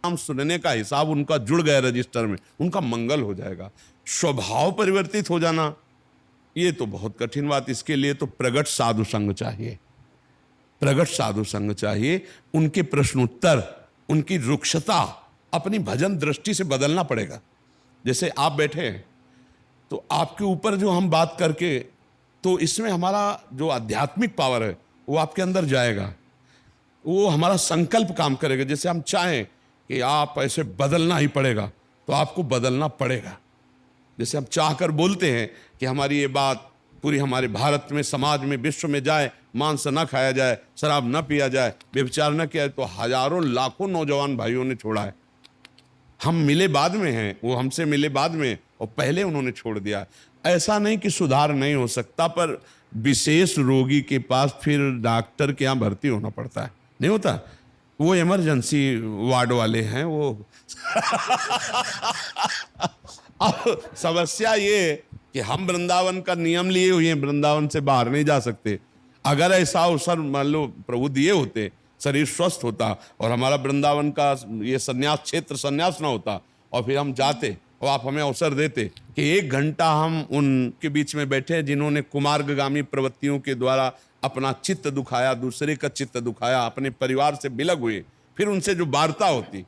नाम सुनने का हिसाब उनका जुड़ गया रजिस्टर में, उनका मंगल हो जाएगा। स्वभाव परिवर्तित हो जाना ये तो बहुत कठिन बात, इसके लिए तो प्रगट साधु संग चाहिए, प्रगट साधु संग चाहिए। उनके प्रश्नोत्तर, उनकी रुक्षता अपनी भजन दृष्टि से बदलना पड़ेगा। जैसे आप बैठे हैं तो आपके ऊपर जो हम बात करके, तो इसमें हमारा जो आध्यात्मिक पावर है वो आपके अंदर जाएगा, वो हमारा संकल्प काम करेगा। जैसे हम चाहें कि आप ऐसे बदलना ही पड़ेगा तो आपको बदलना पड़ेगा। जैसे हम चाह कर बोलते हैं कि हमारी ये बात पूरी हमारे भारत में, समाज में, विश्व में जाए, मांस न खाया जाए, शराब न पिया जाए, व्यभिचार न किया जाए, तो हजारों लाखों नौजवान भाइयों ने छोड़ा है। हम मिले बाद में हैं, वो हमसे मिले बाद में, और पहले उन्होंने छोड़ दिया। ऐसा नहीं कि सुधार नहीं हो सकता, पर विशेष रोगी के पास फिर डॉक्टर के यहाँ भर्ती होना पड़ता है, नहीं होता। वो इमरजेंसी वार्ड वाले हैं वो। अब समस्या ये कि हम वृंदावन का नियम लिए हुए हैं, वृंदावन से बाहर नहीं जा सकते। अगर ऐसा अवसर मान लो प्रभु दिए होते, शरीर स्वस्थ होता और हमारा वृंदावन का ये संन्यास क्षेत्र संन्यास ना होता, और फिर हम जाते और आप हमें अवसर देते कि 1 घंटा हम उनके बीच में बैठे जिन्होंने कुमार्गगामी प्रवृत्तियों के द्वारा अपना चित्त दुखाया, दूसरे का चित्त दुखाया, अपने परिवार से बिलग हुए, फिर उनसे जो वार्ता होती,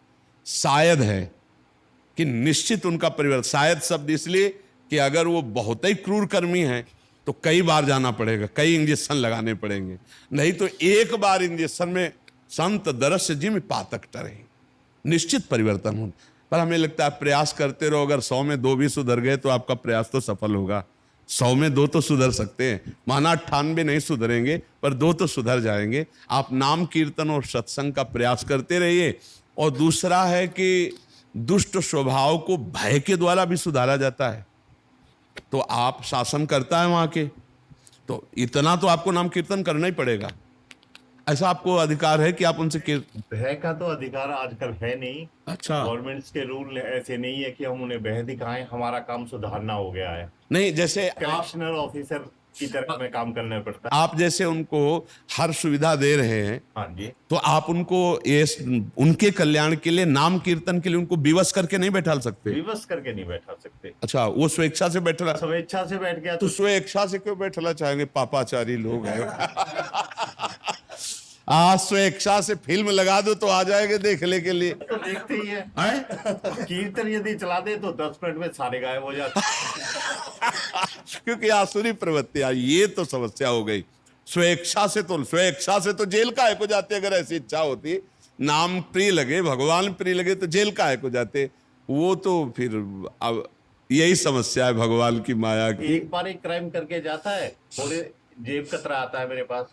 शायद है कि निश्चित उनका परिवार, शायद शब्द इसलिए कि अगर वो बहुत ही क्रूर कर्मी हैं तो कई बार जाना पड़ेगा, कई इंजेक्शन लगाने पड़ेंगे, नहीं तो एक बार इंजेक्शन में संत दरस जिम पातक टरे, निश्चित परिवर्तन हो। पर हमें लगता है प्रयास करते रहो, अगर 100 में 2 भी सुधर गए तो आपका प्रयास तो सफल होगा। 100 में 2 तो सुधर सकते हैं, माना 98 नहीं सुधरेंगे, पर 2 तो सुधर जाएंगे। आप नाम कीर्तन और सत्संग का प्रयास करते रहिए। और दूसरा है कि दुष्ट स्वभाव को भय के द्वारा भी सुधारा जाता है। तो आप शासन करता है वहां के, तो इतना तो आपको नाम कीर्तन करना ही पड़ेगा। ऐसा आपको अधिकार है कि आप उनसे भय का तो अधिकार आजकल है नहीं। अच्छा, गवर्नमेंट्स के रूल ऐसे नहीं है कि हम उन्हें भय दिखाएं, हमारा काम सुधारना हो गया है। नहीं, जैसे करेक्शनल ऑफिसर की तरह हमें काम करना पड़ता है। आप जैसे उनको हर सुविधा दे रहे हैं, हाँ जी, तो आप उनको ये उनके कल्याण के लिए, नाम कीर्तन के लिए उनको विवश करके नहीं बैठा सकते। विवश करके नहीं बैठा सकते। अच्छा, वो स्वेच्छा से बैठा, स्वेच्छा से बैठ गया तो स्वेच्छा से क्यों बैठना चाहेंगे? पापाचारी लोग हैं। स्वेच्छा से फिल्म लगा दो तो आ जाएंगे देखने के लिए। तो देखते ही है। कीर्तन यदि चला दे तो 10 मिनट में सारे गायब हो जाते। क्योंकि आसुरी प्रवृत्ति आई, ये तो समस्या हो गई। स्वेच्छा से तो जेल का है को जाते, अगर ऐसी इच्छा होती, नाम प्रिय लगे, भगवान प्रिय लगे, तो जेल का है को जाते। वो तो फिर अब यही समस्या है भगवान की माया की। एक बार एक क्राइम करके जाता है, थोड़े जेब कतरा आता है मेरे पास,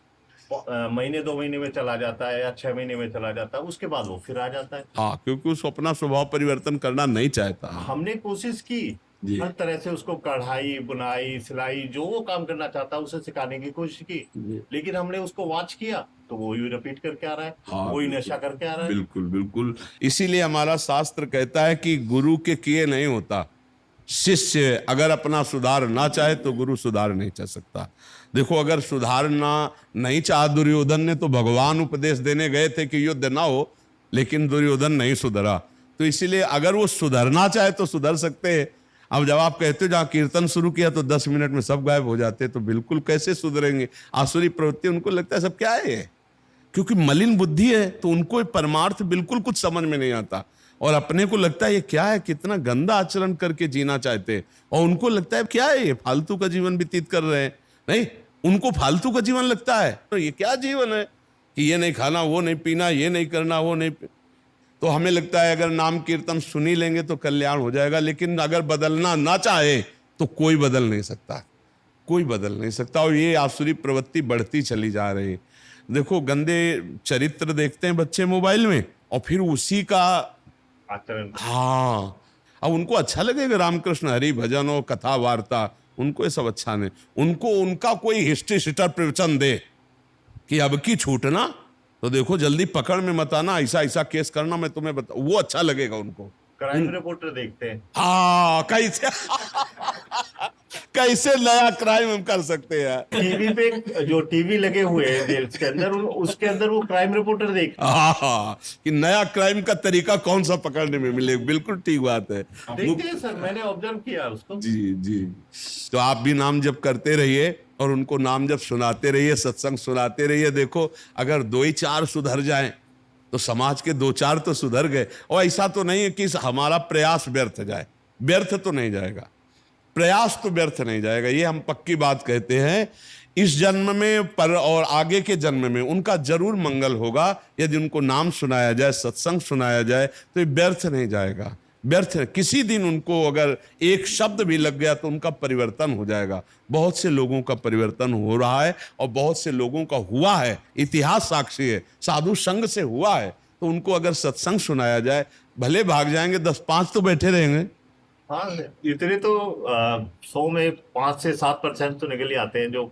महीने 2 महीने में चला जाता है या 6 महीने में चला जाता है, उसके बाद वो फिर आ जाता है। हाँ, क्योंकि उस अपना स्वभाव परिवर्तन करना नहीं चाहता। हमने कोशिश की हर तरह से उसको कढ़ाई, बुनाई, सिलाई, जो वो काम करना चाहता है उसे सिखाने की कोशिश की, लेकिन हमने उसको वॉच किया तो वो ही रिपीट करके आ रहा है। हाँ, वही नशा करके आ रहा है। बिल्कुल बिल्कुल। इसीलिए हमारा शास्त्र कहता है कि गुरु के किए नहीं होता। शिष्य अगर अपना सुधार ना चाहे तो गुरु सुधार नहीं चाह सकता। देखो, अगर सुधारना नहीं चाहा दुर्योधन ने, तो भगवान उपदेश देने गए थे कि युद्ध ना हो, लेकिन दुर्योधन नहीं सुधरा। तो इसीलिए अगर वो सुधरना चाहे तो सुधर सकते हैं। अब जब आप कहते हो जहाँ कीर्तन शुरू किया तो 10 मिनट में सब गायब हो जाते, तो बिल्कुल कैसे सुधरेंगे? आसुरी प्रवृत्ति, उनको लगता है सब क्या है, क्योंकि मलिन बुद्धि है, तो उनको परमार्थ बिल्कुल कुछ समझ में नहीं आता, और अपने को लगता है ये क्या है, कितना गंदा आचरण करके जीना चाहते हैं, और उनको लगता है क्या है ये, फालतू का जीवन व्यतीत कर रहे हैं। नहीं, उनको फालतू का जीवन लगता है, तो ये क्या जीवन है कि ये नहीं खाना, वो नहीं पीना, ये नहीं करना, वो नहीं। तो हमें लगता है अगर नाम कीर्तन सुनी लेंगे तो कल्याण हो जाएगा, लेकिन अगर बदलना ना चाहे तो कोई बदल नहीं सकता, कोई बदल नहीं सकता। और ये आसुरी प्रवृत्ति बढ़ती चली जा रही है। देखो, गंदे चरित्र देखते हैं बच्चे मोबाइल में, और फिर उसी का आचरण। हाँ, अब उनको अच्छा लगेगा रामकृष्ण हरि भजन और कथा वार्ता, उनको ये सब अच्छा नहीं। उनको उनका कोई हिस्ट्री सीटर प्रवचन दे कि अब की छूटना तो देखो जल्दी पकड़ में मत आना, ऐसा ऐसा केस करना, मैं तुम्हें बता, वो अच्छा लगेगा उनको। क्राइम रिपोर्टर देखते हैं। हाँ, कैसे कैसे नया क्राइम हम कर सकते हैं। टीवी पे जो टीवी लगे हुए हैं जेल के अंदर, उसके अंदर वो क्राइम रिपोर्टर देख हाँ, कि नया क्राइम का तरीका कौन सा पकड़ने में मिले, बिल्कुल ठीक बात है। देखते हैं सर, मैंने ऑब्जर्व किया उसको। जी जी। तो आप भी नाम जप करते रहिए और उनको नाम जप सुनाते रहिए, सत्संग सुनाते रहिए। देखो अगर 2 ही 4 सुधर जाएं तो समाज के 2-4 तो सुधर गए। और ऐसा तो नहीं है कि हमारा प्रयास व्यर्थ जाए, व्यर्थ तो नहीं जाएगा, प्रयास तो व्यर्थ नहीं जाएगा, ये हम पक्की बात कहते हैं। इस जन्म में पर और आगे के जन्म में उनका जरूर मंगल होगा। यदि उनको नाम सुनाया जाए, सत्संग सुनाया जाए तो ये व्यर्थ नहीं जाएगा, व्यर्थ। किसी दिन उनको अगर एक शब्द भी लग गया तो उनका परिवर्तन हो जाएगा। बहुत से लोगों का परिवर्तन हो रहा है और बहुत से लोगों का हुआ है, इतिहास साक्षी है, साधु संग से हुआ है। तो उनको अगर सत्संग सुनाया जाए, भले भाग जाएंगे, 10-5 तो बैठे रहेंगे। हाँ, इतने तो 100 में 5 से 7% तो निकल ही आते हैं जो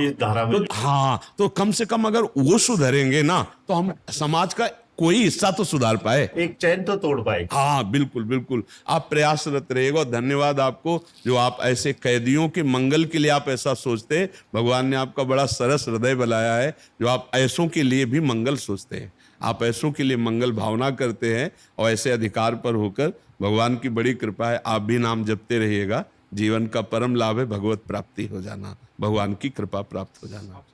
इस धारा में। तो हाँ, तो कम से कम अगर वो सुधरेंगे ना तो हम समाज का कोई हिस्सा तो सुधार पाए, एक चैन तो तोड़ पाए। हाँ बिल्कुल बिल्कुल। आप प्रयासरत रहिएगा। धन्यवाद आपको, जो आप ऐसे कैदियों के मंगल के लिए आप ऐसा सोचते हैं। भगवान ने आपका बड़ा सरस हृदय बनाया है, जो आप ऐसों के लिए भी मंगल सोचते हैं, आप ऐसों के लिए मंगल भावना करते हैं और ऐसे अधिकार पर होकर भगवान की बड़ी कृपा है। आप भी नाम जपते रहिएगा। जीवन का परम लाभ है भगवत प्राप्ति हो जाना, भगवान की कृपा प्राप्त हो जाना।